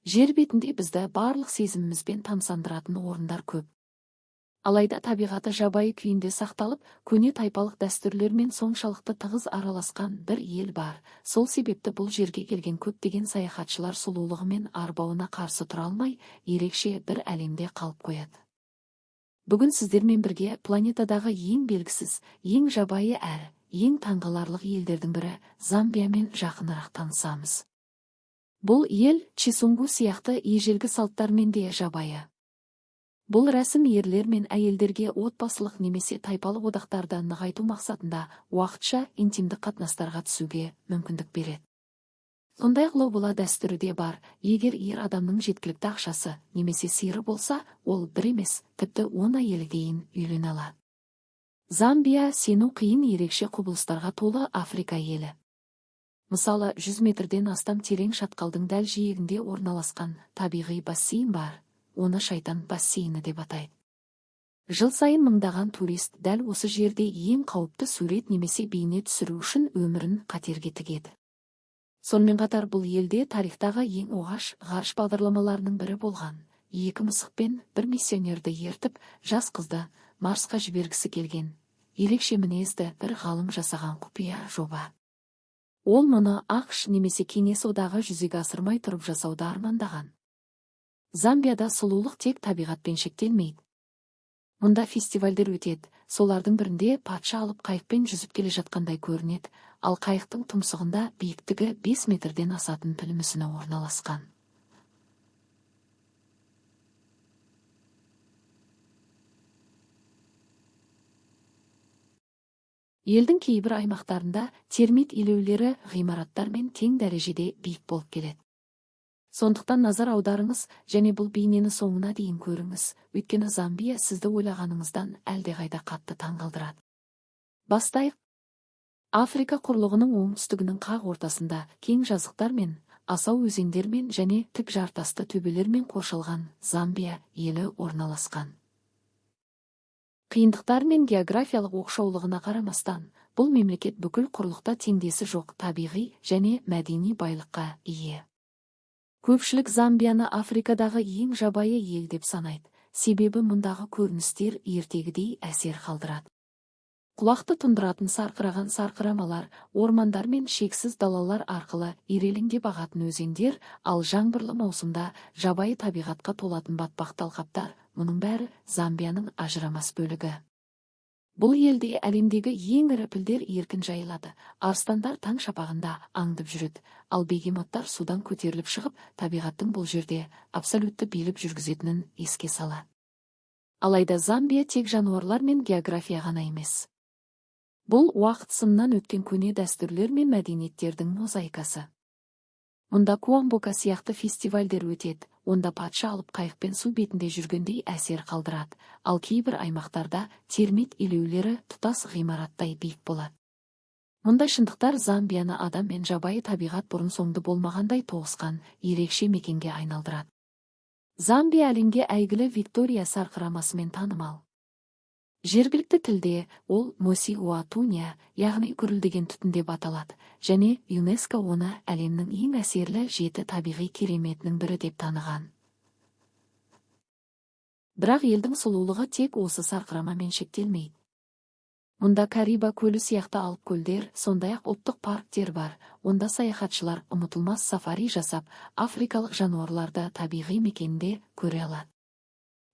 Жер бетінде бізді барлық сезімімізбен тамсандыратын орындар көп. Алайда табиғаты жабайы күйінде сақталып, көне тайпалық дәстүрлермен соншалықты тығыз араласқан бір ел бар. Сол себепті бұл жерге келген көптеген саяхатшылар сұлулығы мен арбауына қарсы тұра алмай, ерекше бір әлемде қалып қояды. Бүгін сіздермен бірге планетадағы ең белгісіз, ең жабайы әрі ең таңғаларлық елдердің бірі Замбиямен жақынырақ танысамыз. Бұл ел Чисунгу сияқты ежелгі салттармен де жабайы. Бұл рәсім ерлер мен әйелдерге отбасылық немесе тайпалық одақтарды нығайту мақсатында уақытша интимдік қатынастарға түсуге мүмкіндік береді. Сондай-ақ лобула дәстүрі де бар. Егер ер адамның жеткілікті ақшасы немесе сиыры болса, ол бір емес, тіпті 10 әйелге дейін үйлене алады. Замбия сену қиын ерекше құбылыстарға толы Африка елі. Мысалы, 100 метрден астам терең шатқалдың дәл жиегінде орналасқан табиғи бассейн бар. Оны шайтан бассейні деп атайды. Жыл сайын мыңдаған турист дәл осы жерде ең қауіпті сурет немесе бейне түсіру үшін өмірін қатерге тігеді. Сонымен қатар бұл елде тарихтағы ең оғаш ғарыш бағдарламаларының бірі болған. 2 мысық пен 1 миссионерді ертіп, жас қызды Марсқа жібергісі келген. Ерекше мінезді бір ғалым жасаған құпия жоба. Ол мұны ақш немесе Кеңес одағы жүзеге асырмай тұрып жасауды армандаған. Замбияда сұлулық тек табиғатпен шектелмейді. Мұнда фестивальдер өтеді, солардың бірінде патша алып қайықпен жүзіп келе жатқандай көрінеді, ал қайықтың тұмсығында биіктігі 5 метрден асатын піл мүсіні орналасқан. Елдің кейбір аймақтарында термит илеулері ғимараттармен тең дәрежеде биік болып келеді. Сондықтан назар аударыңыз және бұл бейнені соңына дейін көріңіз, өйткені Замбия сізді ойлағаныңыздан әлдеқайда қатты таңғалдырады. Бастайық. Африка құрлығының оңтүстігінің қақ ортасында кең жазықтар мен асау өзендермен және тік жартасты төбелермен қоршалған Замбия елі орналасқан. Қиындықтар мен географиялық оқшаулығына қарамастан, бұл мемлекет бүкіл құрлықта теңдесі жоқ табиғи және мәдени байлыққа ие. Көпшілік Замбияны Африкадағы ең жабайы ел деп санайды, себебі мұндағы көріністер ертегідей әсер қалдырады. Құлақты тұндыратын сарқыраған сарқырамалар, ормандар мен шексіз далалар арқылы ирелеңдеп ағатын өзендер, ал жаңбырлы маусымда жабайы табиғатқа толатын батпақты алқаптар, мұның бәрі Замбияның ажырамас бөлігі. Бұл елде әлемдегі ең ірі пілдер еркін жайылады, арыстандар таң шапағында аңдып жүреді, ал бегемоттар судан көтеріліп шығып, табиғаттың бұл жерде абсолютті билік жүргізетінін еске салады. Алайда Замбия тек жануарлар мен география ғана емес. Бұл уақыт сынынан өткен көне дәстүрлер мен мәдениеттердің мозаикасы. Мұнда Куамбока сияқты фестивальдер өтеді, онда патша алып қайықпен су бетінде жүргендей әсер қалдырады, ал кейбір аймақтарда термит илеулері тұтас ғимараттай биік болады. Мұндай шындықтар Замбияны адам мен жабайы табиғат бұрын соңды болмағандай тоғысқан ерекше мекенге айналдырады. Замбия әлемге әйгілі Виктория сарқырамасымен танымал. Жергілікті тілде ол Моси Уатуния, яғни гүрілдеген түтін деп аталады, және ЮНЕСКО оны әлемнің ең әсерлі 7 табиғи кереметінің бірі деп таныған. Бірақ елдің сұлулығы тек осы сарқырамамен шектелмейді. Мұнда Кариба көлі сияқты алып көлдер, сондай-ақ ұлттық парктер бар. Онда саяхатшылар ұмытылмас сафари жасап, африкалық жануарларды табиғи мекенде көре алады.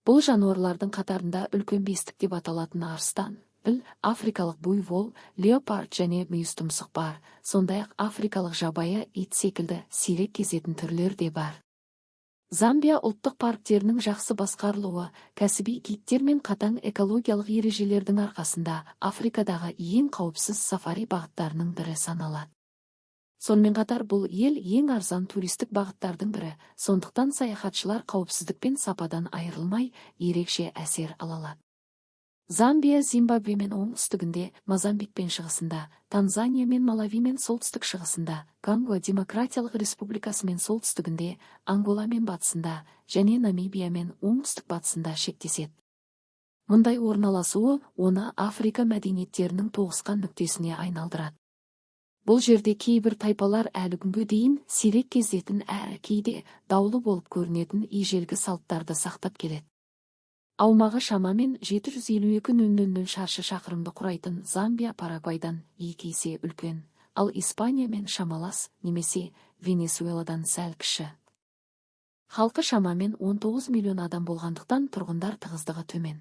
Бұл жануарлардың қатарында үлкен бестік деп аталатын арыстан, піл, африкалық буйвол, леопард және мүйізтұмсық бар. Сондай-ақ африкалық жабайы ит секілді сирек кездесетін түрлер де бар. Замбия ұлттық парктерінің жақсы басқарылуы, кәсіби гидтер мен қатаң экологиялық ережелердің арқасында Африкадағы ең қауіпсіз сафари бағыттарының бірі саналады. Сонымен қатар бұл ел ең арзан туристік бағыттардың бірі, сондықтан саяхатшылар қауіпсіздік пен сападан айырылмай ерекше әсер ала алады. Замбия Зимбабвемен оңтүстігінде, Мозамбикпен шығысында, Танзания мен Малавимен солтүстік шығысында, Конго Демократиялық Республикасымен солтүстігінде, Анголамен батысында және Намибиямен оңтүстік батысында шектеседі. Мұндай орналасуы оны Африка мәдениеттерінің тоғысқан нүктесіне айналдырады. Бұл жерде кейбір тайпалар әлі күнге дейін сирек кездесетін әрі кейде даулы болып көрінетін ежелгі салттарды сақтап келеді. Аумағы шамамен 752,000 шаршы шақырымды құрайтын Замбия Парагвайдан 2 есе үлкен, ал Испания мен шамалас немесе Венесуэладан сәл кіші. Халқы шамамен 19 миллион адам болғандықтан тұрғындар тығыздығы төмен.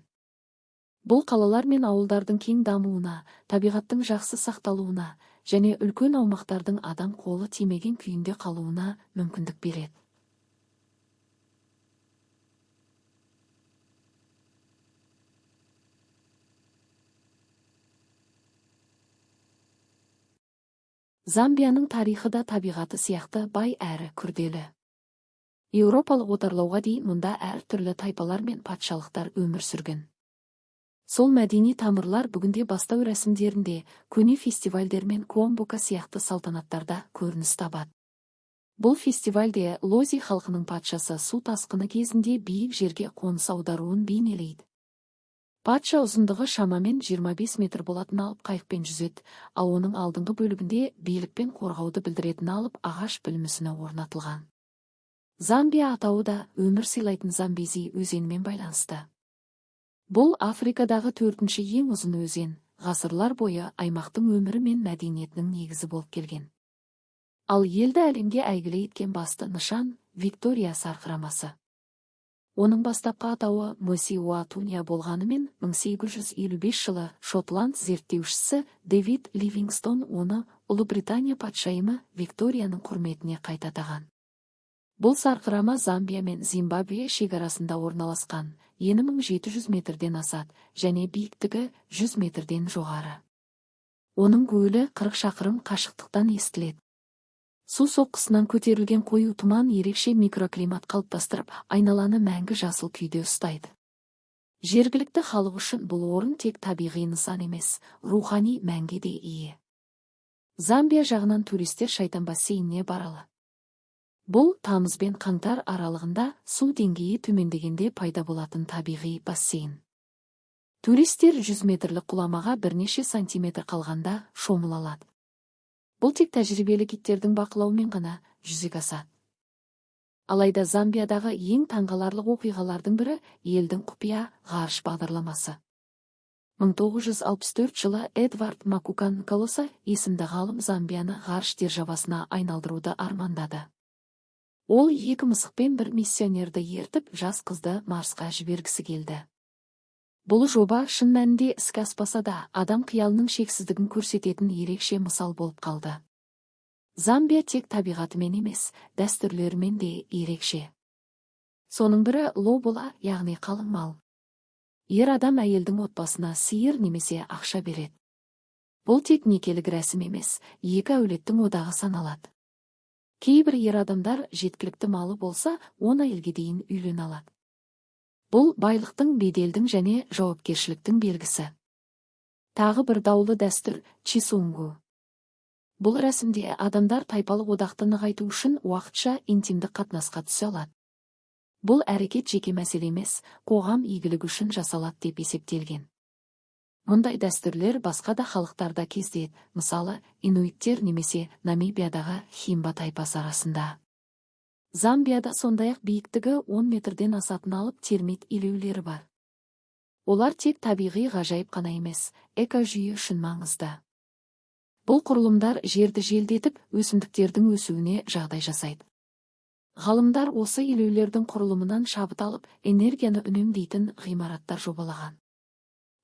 Бұл қалалар мен ауылдардың кең дамуына, табиғаттың жақсы сақталуына және үлкен аумақтардың адам қолы тимеген күйінде қалуына мүмкіндік береді. Замбияның тарихы да табиғаты сияқты бай әрі күрделі. Еуропалық отарлауға дейін мұнда әр түрлі тайпалар мен патшалықтар өмір сүрген. Сол мәдени тамырлар бүгінде бастау рәсімдерінде, көне фестивальдер мен Куамбука сияқты салтанаттарда көрініс табады. Бұл фестивальде Лози халқының патшасы су тасқыны кезінде биік жерге қоныс аударуын бейнелейді. Патша ұзындығы шамамен 25 метр болатын алып қайықпен жүзеді, ал оның алдыңғы бөлігінде билік пен қорғауды білдіретін алып ағаш бүлмесіне орнатылған. Замбия атауы да өмір сыйлайтын Замбези өзенімен байланысты. Бұл Африкадағы 4-ші ең ұзын өзен, ғасырлар бойы аймақтың өмірі мен мәдениетінің негізі болып келген. Ал елді әлемге әйгілі еткен басты нышан Виктория сарқырамасы. Оның бастапқы атауы Мосиуатуния болғанымен 1855 жылы Шотланд зерттеушісі Дэвид Ливингстон оны Ұлыбритания патшайымы Викторияның құрметіне қайта атаған. Бұл сарқырама Замбия мен Зимбабве шекарасында орналасқан, ені 1700 метрден асады және биіктігі 100 метрден жоғары. Оның гуілі 40 шақырым қашықтықтан естіледі. Су соққысынан көтерілген қою тұман ерекше микроклимат қалыптастырып, айналаны мәңгі жасыл күйде ұстайды. Жергілікті халық үшін бұл орын тек табиғи нысан емес, рухани мәнге де ие. Замбия жағынан туристер Шайтан бассейніне баралы. Бұл тамыз бен қаңтар аралығында су деңгейі төмендегенде пайда болатын табиғи бассейн. Туристер 100 метрлік құламаға бірнеше сантиметр қалғанда шомыла алады. Бұл тек тәжірибелі гидтердің бақылауымен ғана жүзеге асады. Алайда Замбиядағы ең таңғаларлық оқиғалардың бірі елдің құпия ғарыш бағдарламасы. 1964 жылы Эдвард Макукан Колоса есімді ғалым Замбияны ғарыш державасына айналдыруды армандады. Ол 2 мысық пен 1 миссионерді ертіп, жас қызды Марсқа жібергісі келді. Бұл жоба шын мәнінде іске аспаса да, адам қиялының шексіздігін көрсететін ерекше мысал болып қалды. Замбия тек табиғатымен емес, дәстүрлерімен де ерекше. Соның бірі лобола, яғни қалың мал. Ер адам әйелдің отбасына сиыр немесе ақша береді. Бұл тек некелік рәсім емес, екі әулеттің одағы саналады. Кейбір ер адамдар жеткілікті малы болса, 10 әйелге дейін үйлене алады. Бұл байлықтың, беделдің және жауапкершіліктің белгісі. Тағы бір даулы дәстүр чисунгу. Бұл рәсімде адамдар тайпалық одақты нығайту үшін уақытша интимдік қатынасқа түсе алады. Бұл әрекет жеке мәселе емес, қоғам игілігі үшін жасалады деп есептелген. Мұндай дәстүрлер басқа да халықтарда кездеседі, мысалы, инуиттер немесе Намибиядағы Химба тайпасы арасында. Замбияда сондай-ақ биіктігі 10 метрден асатын алып термит илеулері бар. Олар тек табиғи ғажайып қана емес, экожүйе үшін маңызды. Бұл құрылымдар жерді желдетіп, өсімдіктердің өсуіне жағдай жасайды. Ғалымдар осы илеулердің құрылымынан шабыт алып, энергияны үнемдейтін ғимараттар жобалаған.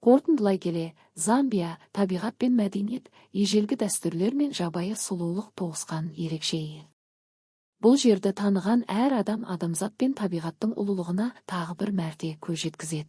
Қорытындылай келе, Замбия табиғат пен мәдениет, ежелгі дәстүрлер мен жабайы сұлулық тоғысқан ерекше ел. Бұл жерді таныған әр адам адамзат пен табиғаттың ұлылығына тағы бір мәрте көз жеткізеді.